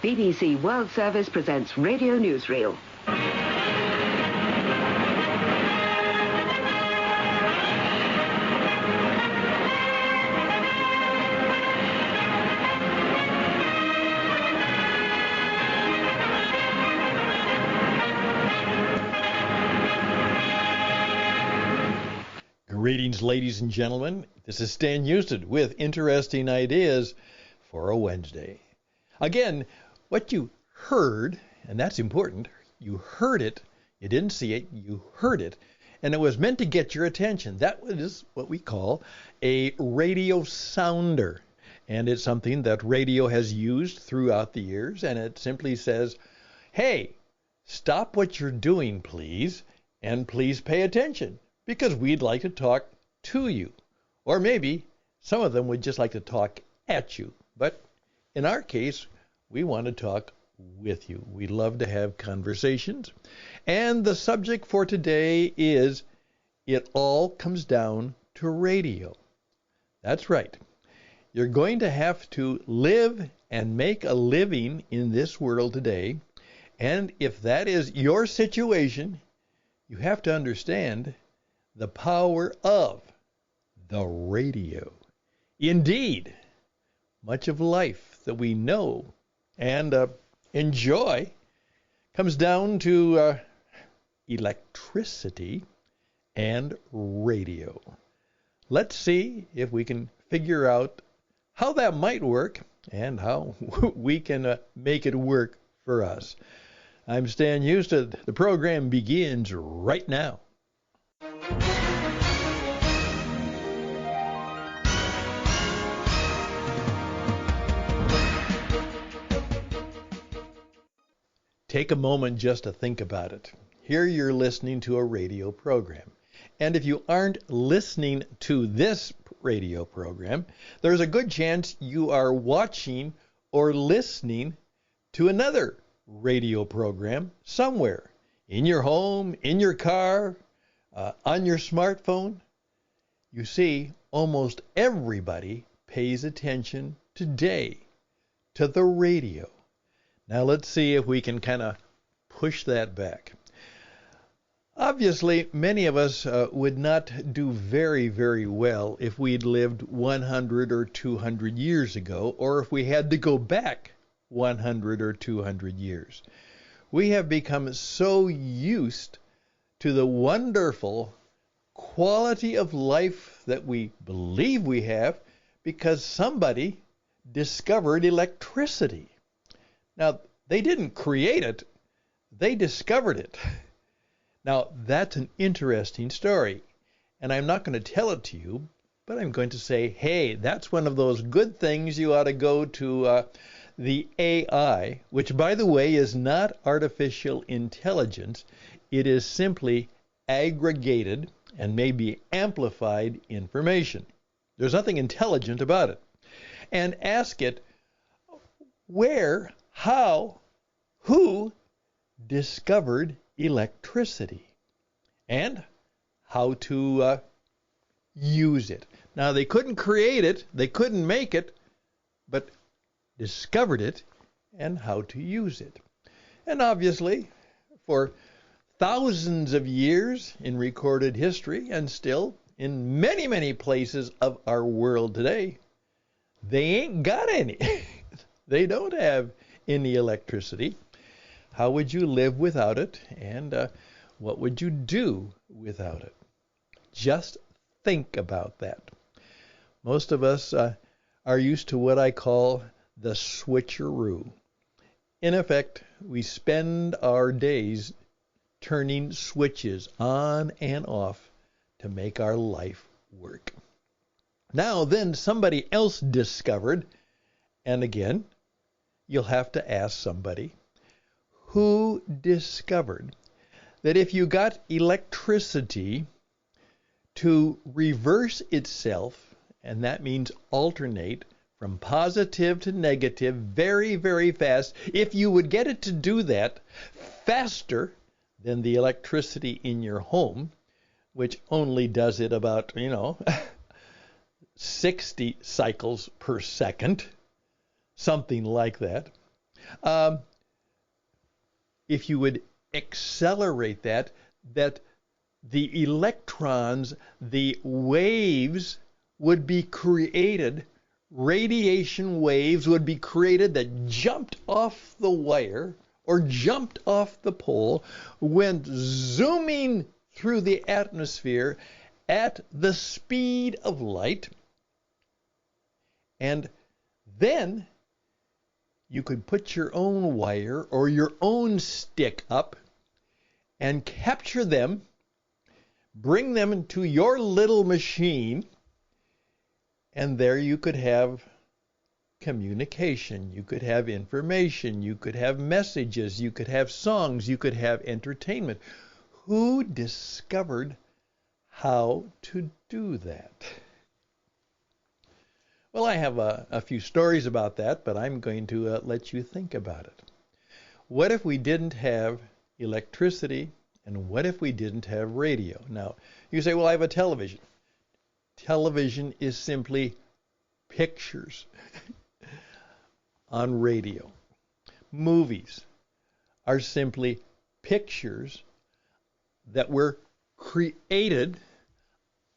BBC World Service presents Radio Newsreel. Greetings, ladies and gentlemen. This is Stan Houston with interesting ideas for a Wednesday. Again, what you heard, and that's important, you heard it, you didn't see it, you heard it, and it was meant to get your attention. That is what we call a radio sounder, and it's something that radio has used throughout the years, and it simply says, hey, stop what you're doing, please, and please pay attention, because we'd like to talk to you. Or maybe some of them would just like to talk at you. But in our case, we want to talk with you. We love to have conversations. And the subject for today is, it all comes down to radio. That's right. You're going to have to live and make a living in this world today. And if that is your situation, you have to understand the power of the radio. Indeed, much of life that we know and enjoy comes down to electricity and radio. Let's see if we can figure out how that might work and how we can make it work for us. I'm Stan Houston. The program begins right now. Take a moment just to think about it. Here you're listening to a radio program. And if you aren't listening to this radio program, there's a good chance you are watching or listening to another radio program somewhere. In your home, in your car, on your smartphone. You see, almost everybody pays attention today to the radio. Now let's see if we can kind of push that back. Obviously, many of us would not do very, very well if we'd lived 100 or 200 years ago, or if we had to go back 100 or 200 years. We have become so used to the wonderful quality of life that we believe we have because somebody discovered electricity. Now, they didn't create it, they discovered it. Now, that's an interesting story, and I'm not going to tell it to you, but I'm going to say, hey, that's one of those good things you ought to go to the AI, which, by the way, is not artificial intelligence. It is simply aggregated and maybe amplified information. There's nothing intelligent about it. And ask it, where, how, who discovered electricity and how to use it. Now, they couldn't create it, they couldn't make it, but discovered it and how to use it. And obviously, for thousands of years in recorded history, and still in many, many places of our world today, they ain't got any. They don't have any electricity. How would you live without it? And what would you do without it? Just think about that. Most of us are used to what I call the switcheroo. In effect, we spend our days turning switches on and off to make our life work. Now then, somebody else discovered, and again, you'll have to ask somebody, who discovered that if you got electricity to reverse itself, and that means alternate from positive to negative very, very fast, if you would get it to do that faster than the electricity in your home, which only does it about, 60 cycles per second, something like that. If you would accelerate that the electrons, the waves would be created, radiation waves would be created that jumped off the wire or jumped off the pole, went zooming through the atmosphere at the speed of light, and then you could put your own wire or your own stick up and capture them, bring them into your little machine, and there you could have communication, you could have information, you could have messages, you could have songs, you could have entertainment. Who discovered how to do that? Well, I have a few stories about that, but I'm going to let you think about it. What if we didn't have electricity, and what if we didn't have radio? Now, you say, well, I have a television. Television is simply pictures on radio. Movies are simply pictures that were created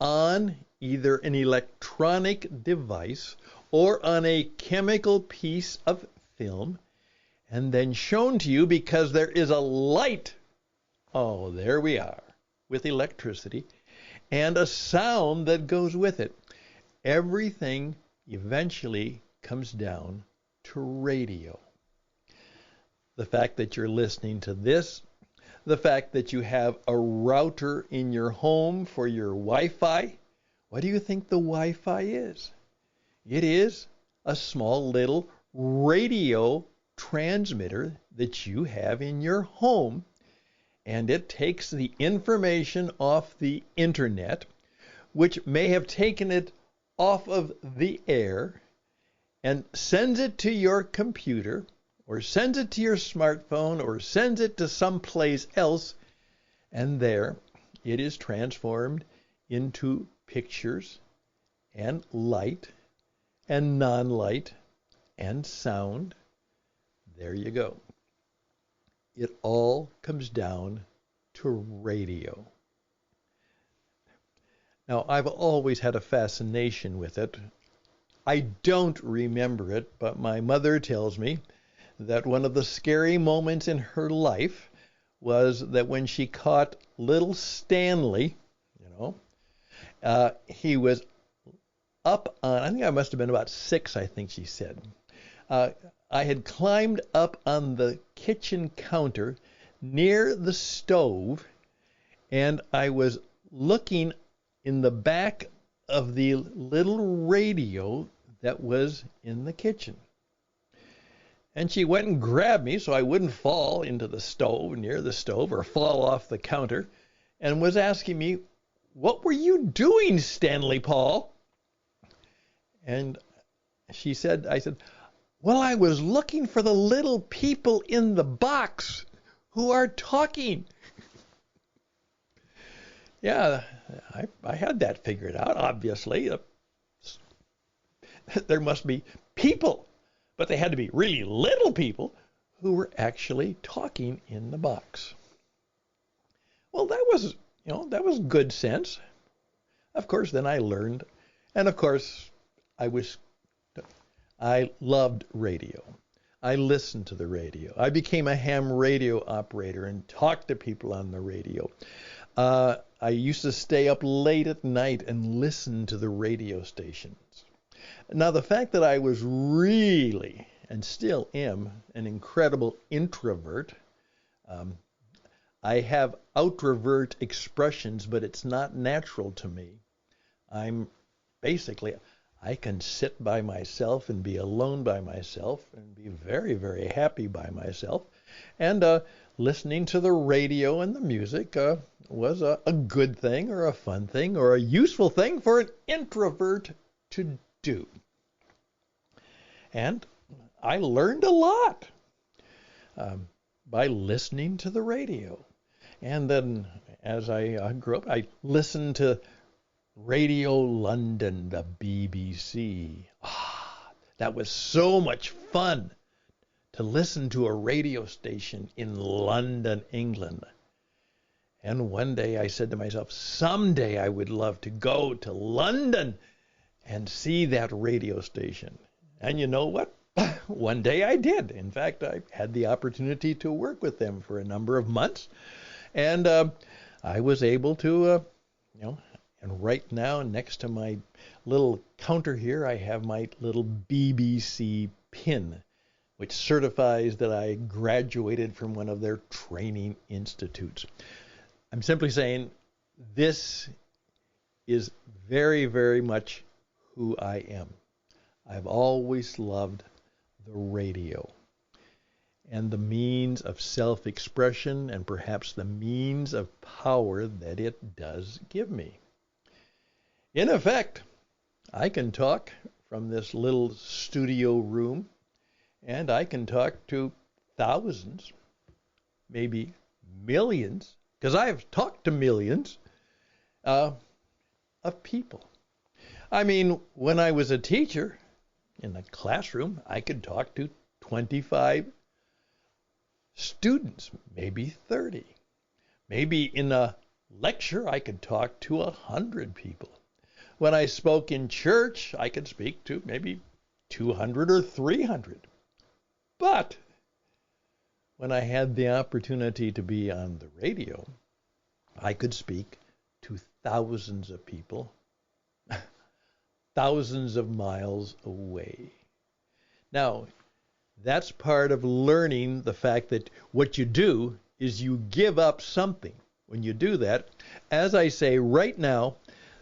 on either an electronic device or on a chemical piece of film, and then shown to you because there is a light. Oh, there we are, with electricity, and a sound that goes with it. Everything eventually comes down to radio. The fact that you're listening to this, the fact that you have a router in your home for your Wi-Fi. What do you think the Wi-Fi is? It is a small little radio transmitter that you have in your home, and it takes the information off the internet, which may have taken it off of the air, and sends it to your computer, or sends it to your smartphone, or sends it to someplace else, and there it is transformed into pictures and light and non-light and sound. There you go. It all comes down to radio. Now, I've always had a fascination with it. I don't remember it, but my mother tells me that one of the scary moments in her life was that when she caught little Stanley, he was up on, I think I must have been about 6, I think she said. I had climbed up on the kitchen counter near the stove, and I was looking in the back of the little radio that was in the kitchen. And she went and grabbed me so I wouldn't fall into the stove, near the stove, or fall off the counter, and was asking me, "What were you doing, Stanley Paul?" And I said, "Well, I was looking for the little people in the box who are talking." Yeah, I had that figured out, obviously. There must be people, but they had to be really little people who were actually talking in the box. Well, that was good sense. Of course, then I learned, and of course, I loved radio. I listened to the radio. I became a ham radio operator and talked to people on the radio. I used to stay up late at night and listen to the radio stations. Now, the fact that I was really, and still am, an incredible introvert, I have outrovert expressions, but it's not natural to me. I can sit by myself and be alone by myself and be very, very happy by myself. And listening to the radio and the music was a good thing or a fun thing or a useful thing for an introvert to do. And I learned a lot by listening to the radio. And then as I grew up, I listened to Radio London, the BBC. That was so much fun to listen to a radio station in London, England. And one day I said to myself, someday I would love to go to London and see that radio station. And you know what? One day I did. In fact, I had the opportunity to work with them for a number of months. And I was able to, and right now next to my little counter here, I have my little BBC pin, which certifies that I graduated from one of their training institutes. I'm simply saying this is very, very much who I am. I've always loved the radio and the means of self-expression and perhaps the means of power that it does give me. In effect, I can talk from this little studio room, and I can talk to thousands, maybe millions, because I've talked to millions of people. I mean, when I was a teacher in the classroom, I could talk to 25 students, maybe 30. Maybe in a lecture, I could talk to 100 people. When I spoke in church, I could speak to maybe 200 or 300. But when I had the opportunity to be on the radio, I could speak to thousands of people, thousands of miles away. Now, that's part of learning the fact that what you do is you give up something. When you do that, as I say right now,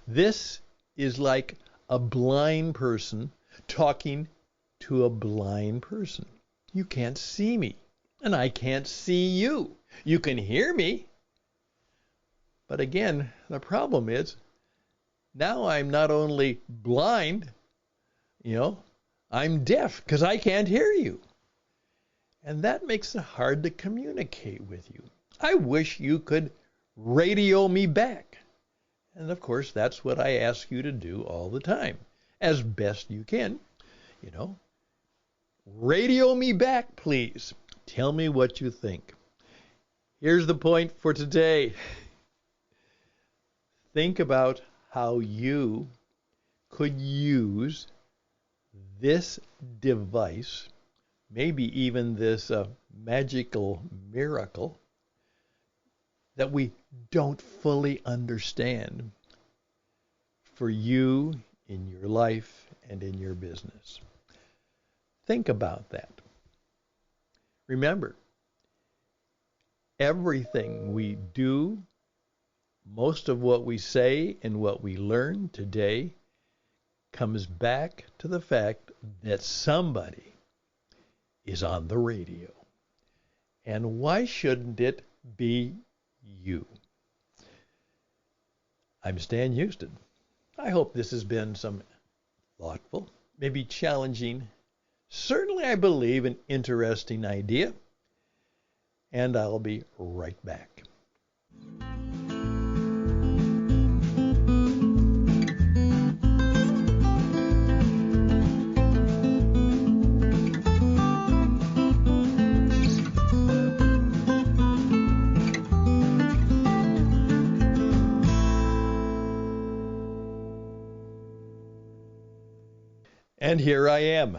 this is like a blind person talking to a blind person. You can't see me, and I can't see you. You can hear me. But again, the problem is, now I'm not only blind, I'm deaf because I can't hear you. And that makes it hard to communicate with you. I wish you could radio me back. And of course, that's what I ask you to do all the time, as best you can. Radio me back, please. Tell me what you think. Here's the point for today. Think about how you could use this device, maybe even this magical miracle that we don't fully understand, for you in your life and in your business. Think about that. Remember, everything we do, most of what we say and what we learn today comes back to the fact that somebody is on the radio. And why shouldn't it be you? I'm Stan Houston. I hope this has been some thoughtful, maybe challenging, certainly I believe an interesting idea. And I'll be right back. And here I am.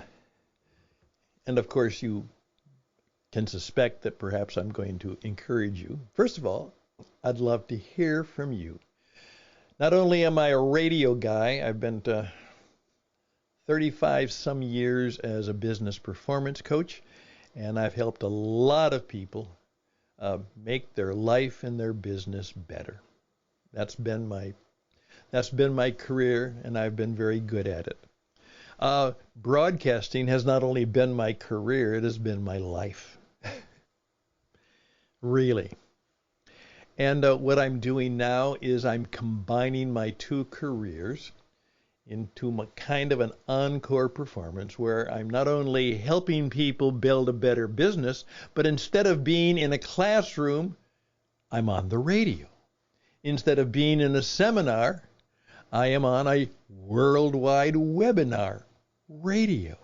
And of course, you can suspect that perhaps I'm going to encourage you. First of all, I'd love to hear from you. Not only am I a radio guy, I've been 35 some years as a business performance coach, and I've helped a lot of people make their life and their business better. That's been my career, and I've been very good at it. Broadcasting has not only been my career, it has been my life. Really. And what I'm doing now is I'm combining my two careers into kind of an encore performance where I'm not only helping people build a better business, but instead of being in a classroom, I'm on the radio. Instead of being in a seminar, I am on a worldwide webinar radio.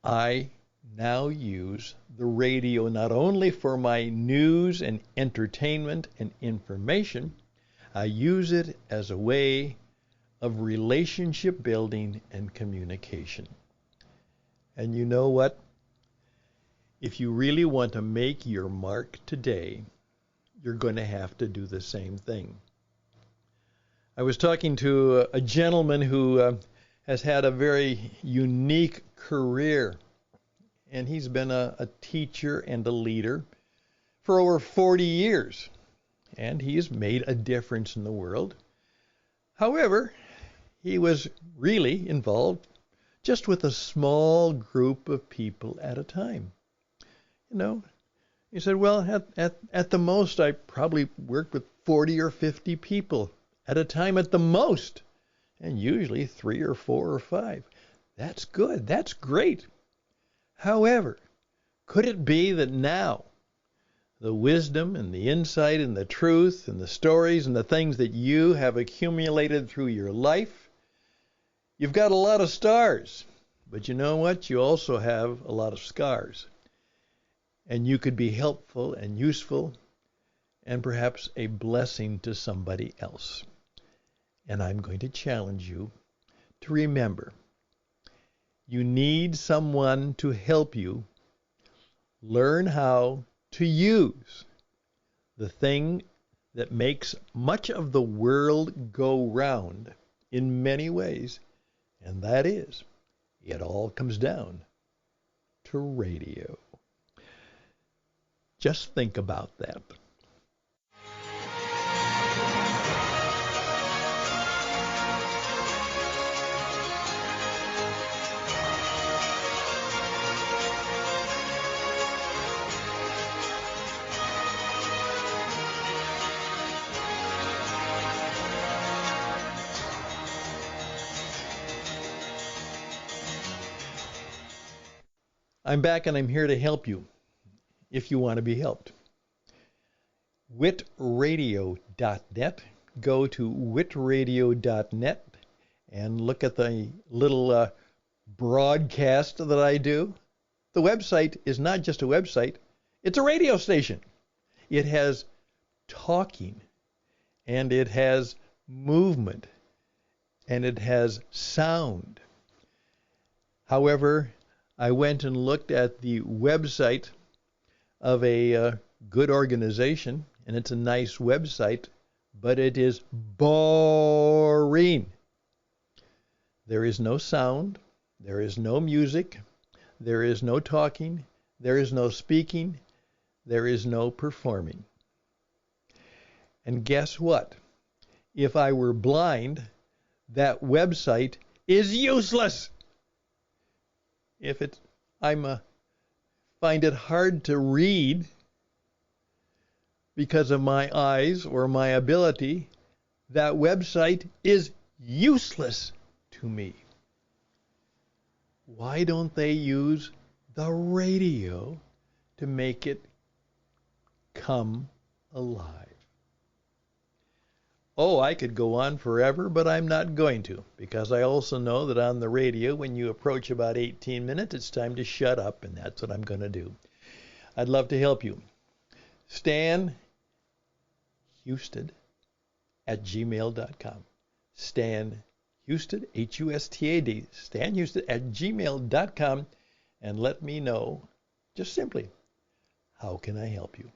I now use the radio not only for my news and entertainment and information, I use it as a way of relationship building and communication. And you know what? If you really want to make your mark today, you're going to have to do the same thing. I was talking to a gentleman who has had a very unique career, and he's been a teacher and a leader for over 40 years, and he's made a difference in the world. However, he was really involved just with a small group of people at a time. You know, he said, well, at the most, I probably worked with 40 or 50 people at a time at the most, and usually 3 or 4 or 5. That's good. That's great. However, could it be that now the wisdom and the insight and the truth and the stories and the things that you have accumulated through your life, you've got a lot of stars, but you know what? You also have a lot of scars. And you could be helpful and useful and perhaps a blessing to somebody else. And I'm going to challenge you to remember, you need someone to help you learn how to use the thing that makes much of the world go round in many ways, and that is, it all comes down to radio. Just think about that. I'm back and I'm here to help you if you want to be helped. witradio.net. Go to witradio.net and look at the little broadcast that I do. The website is not just a website, it's a radio station. It has talking, and it has movement, and it has sound. However, I went and looked at the website of a good organization, and it's a nice website, but it is boring. There is no sound, there is no music, there is no talking, there is no speaking, there is no performing. And guess what? If I were blind, that website is useless. I find it hard to read because of my eyes or my ability, that website is useless to me. Why don't they use the radio to make it come alive? Oh, I could go on forever, but I'm not going to, because I also know that on the radio, when you approach about 18 minutes, it's time to shut up, and that's what I'm going to do. I'd love to help you. Stan Husted at gmail.com. Stan Husted, H-U-S-T-A-D, Stan Husted at gmail.com, and let me know, just simply, how can I help you?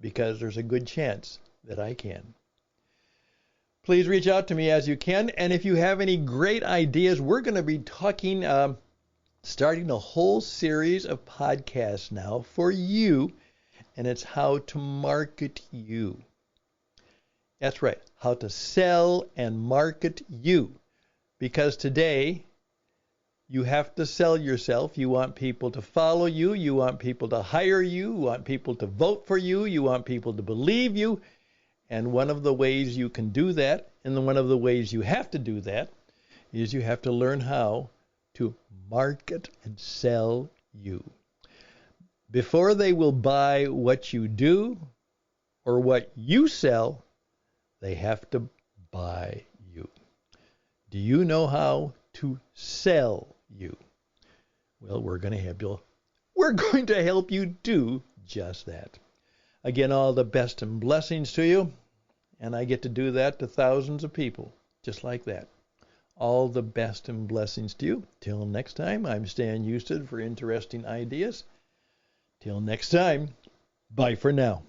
Because there's a good chance that I can. Please reach out to me as you can, and if you have any great ideas, we're going to be talking, starting a whole series of podcasts now for you, and it's how to market you. That's right, how to sell and market you. Because today, you have to sell yourself. You want people to follow you. You want people to hire you. You want people to vote for you. You want people to believe you. And one of the ways you can do that, and one of the ways you have to do that, is you have to learn how to market and sell you. Before they will buy what you do or what you sell, they have to buy you. Do you know how to sell you? Well, we're going to help you. We're going to help you do just that. Again, all the best and blessings to you. And I get to do that to thousands of people, just like that. All the best and blessings to you. Till next time, I'm Stan Houston for Interesting Ideas. Till next time, bye for now.